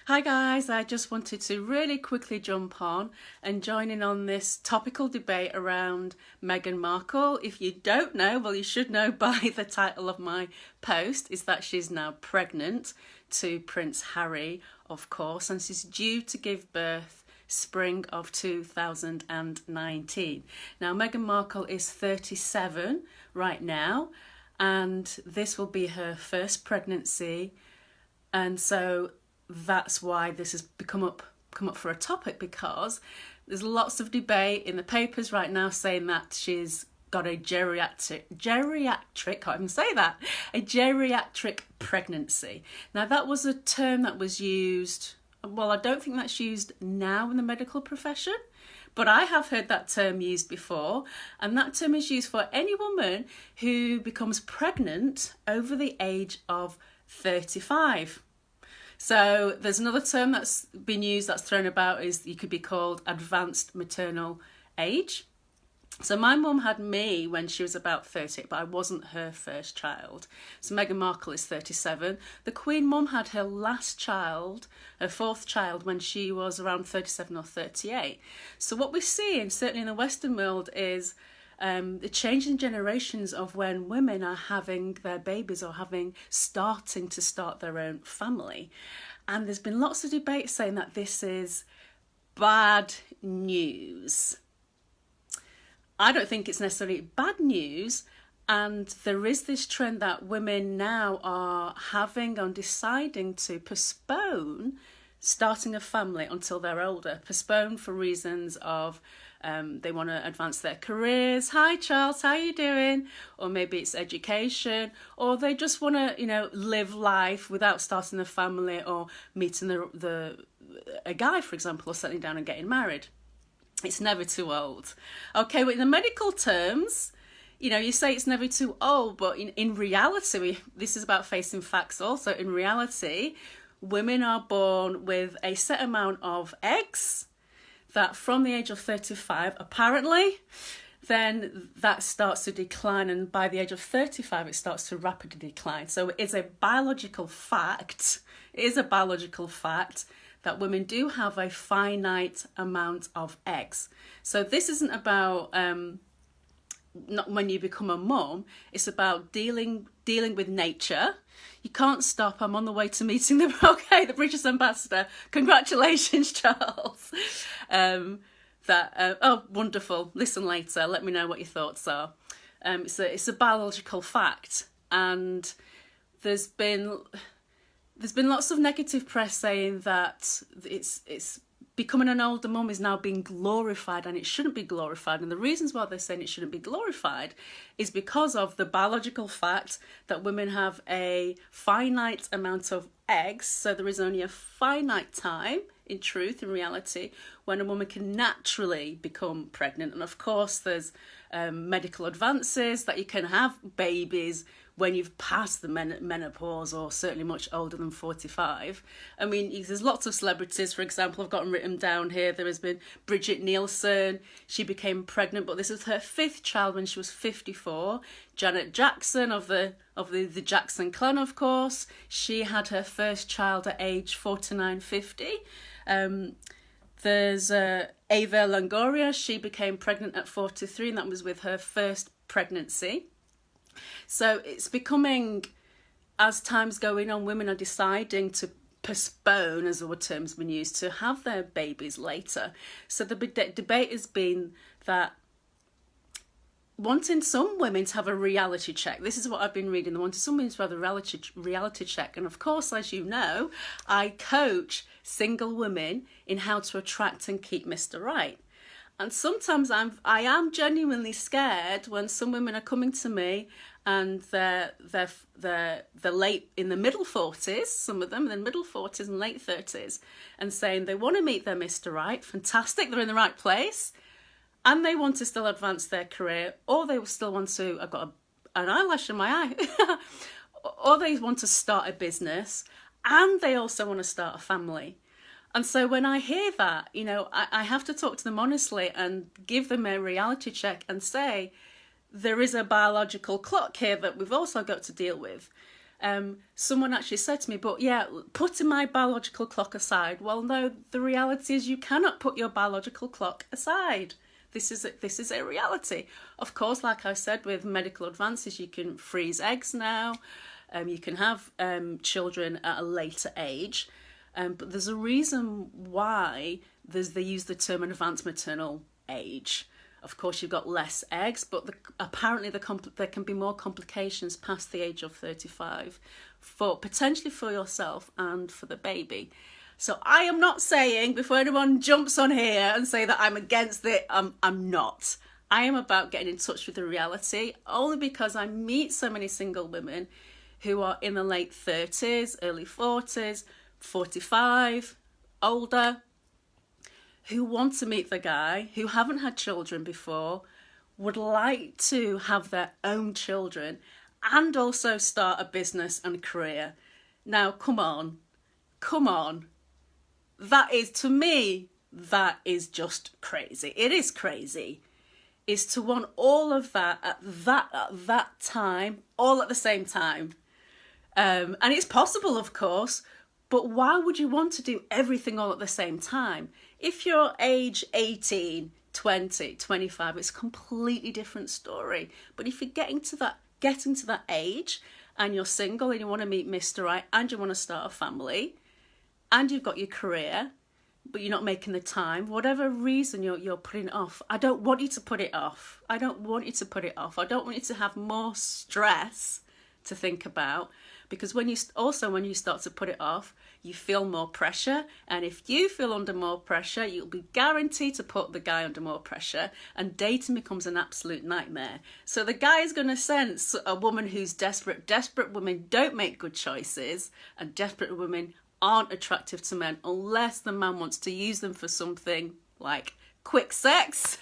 Hi guys, I just wanted to really quickly jump on and join in on this topical debate around Meghan Markle. If you don't know, well you should know by the title of my post, is that she's now pregnant to Prince Harry, of course, and she's due to give birth spring of 2019. Now Meghan Markle is 37 right now, and this will be her first pregnancy, and so that's why this has come up for a topic, because there's lots of debate in the papers right now saying that she's got a geriatric pregnancy. Now that was a term that was used, well, I don't think that's used now in the medical profession, but I have heard that term used before, and that term is used for any woman who becomes pregnant over the age of 35. So there's another term that's been used, that's thrown about, is you could be called advanced maternal age. So my mum had me when she was about 30, but I wasn't her first child. So Meghan Markle is 37. The Queen Mum had her last child, her fourth child, when she was around 37 or 38. So what we're seeing, certainly in the Western world, is the changing generations of when women are having their babies or starting to start their own family. And there's been lots of debate saying that this is bad news. I don't think it's necessarily bad news, and there is this trend that women now are deciding to postpone starting a family until they're older. Postpone for reasons of they want to advance their careers. Hi Charles, how you doing? Or maybe it's education, or they just want to, live life without starting a family or meeting a guy, for example, or settling down and getting married. It's never too old. Okay, but in the medical terms, you say it's never too old, but in reality, this is about facing facts also. In reality, women are born with a set amount of eggs that from the age of 35, apparently, then that starts to decline, and by the age of 35 it starts to rapidly decline. So it is a biological fact, that women do have a finite amount of eggs. So this isn't about not when you become a mum, it's about dealing with nature. You can't stop. I'm on the way to meeting them. Okay, the British ambassador. Congratulations, Charles. Oh, wonderful. Listen later. Let me know what your thoughts are. It's a biological fact, and there's been lots of negative press saying that it's becoming an older mum is now being glorified, and it shouldn't be glorified. And the reasons why they're saying it shouldn't be glorified is because of the biological fact that women have a finite amount of eggs. So there is only a finite time, in truth, in reality, when a woman can naturally become pregnant. And of course, there's medical advances that you can have babies when you've passed the menopause, or certainly much older than 45. I mean, there's lots of celebrities, for example, I've got them written down here. There has been Bridget Nielsen. She became pregnant, but this was her fifth child when she was 54. Janet Jackson of the Jackson clan, of course. She had her first child at age 49, 50. There's Ava Longoria. She became pregnant at 43, and that was with her first pregnancy. So it's becoming, as time's going on, women are deciding to postpone, as the term's been used, to have their babies later. So the debate has been that wanting some women to have a reality check. This is what I've been reading. They wanted some women to have a reality check. And of course, as you know, I coach single women in how to attract and keep Mr. Right. And sometimes I am genuinely scared when some women are coming to me and they're late in the middle 40s, some of them in the middle 40s and late 30s, and saying they want to meet their Mr. Right. Fantastic, they're in the right place, and they want to still advance their career, or they still want to, I've got an eyelash in my eye, or they want to start a business, and they also want to start a family. And so when I hear that, I have to talk to them honestly and give them a reality check and say, there is a biological clock here that we've also got to deal with. Someone actually said to me, but yeah, putting my biological clock aside. Well, no, the reality is you cannot put your biological clock aside. This is a reality. Of course, like I said, with medical advances, you can freeze eggs now. You can have children at a later age. But there's a reason why they use the term advanced maternal age. Of course, you've got less eggs, but apparently there can be more complications past the age of 35, potentially for yourself and for the baby. So I am not saying, before anyone jumps on here and say that I'm against it, I'm not. I am about getting in touch with the reality, only because I meet so many single women who are in the late 30s, early 40s, 45, older, who want to meet the guy, who haven't had children before, would like to have their own children, and also start a business and career. Now, come on. That is, to me, that is just crazy. It is crazy. Is to want all of that at that time, all at the same time. And it's possible, of course, but why would you want to do everything all at the same time? If you're age 18, 20, 25, it's a completely different story. But if you're getting to that age and you're single and you want to meet Mr. Right and you want to start a family and you've got your career, but you're not making the time, whatever reason you're putting it off, I don't want you to put it off. I don't want you to have more stress to think about, because when you start to put it off, you feel more pressure, and if you feel under more pressure, you'll be guaranteed to put the guy under more pressure, and dating becomes an absolute nightmare. So the guy is going to sense a woman who's desperate. Desperate women don't make good choices, and desperate women aren't attractive to men unless the man wants to use them for something like quick sex.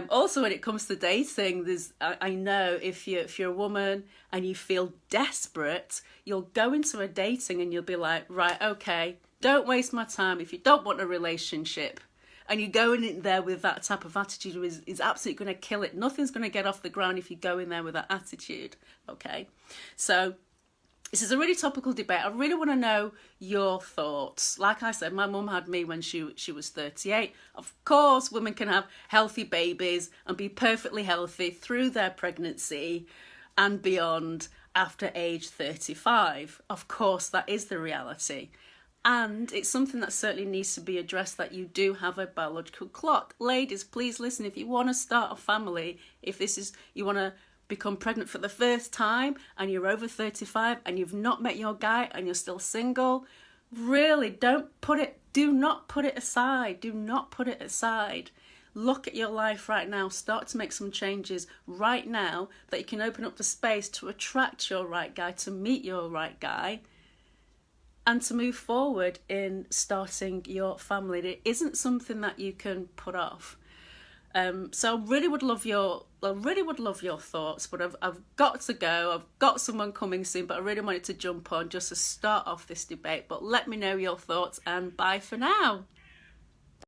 Also, when it comes to dating, I know if you're a woman and you feel desperate, you'll go into a dating and you'll be like, right, okay, don't waste my time. If you don't want a relationship and you go in there with that type of attitude, is absolutely going to kill it. Nothing's going to get off the ground if you go in there with that attitude. Okay, so this is a really topical debate. I really want to know your thoughts. Like I said, my mum had me when she was 38. Of course, women can have healthy babies and be perfectly healthy through their pregnancy and beyond after age 35. Of course, that is the reality. And it's something that certainly needs to be addressed, that you do have a biological clock. Ladies, please listen. If you want to start a family, you want to become pregnant for the first time and you're over 35 and you've not met your guy and you're still single, really do not put it aside. Look at your life right now. Start to make some changes right now that you can open up the space to attract your right guy, to meet your right guy, and to move forward in starting your family. It isn't something that you can put off. So I really would love your thoughts, but I've got to go. I've got someone coming soon, but I really wanted to jump on just to start off this debate. But let me know your thoughts, and bye for now.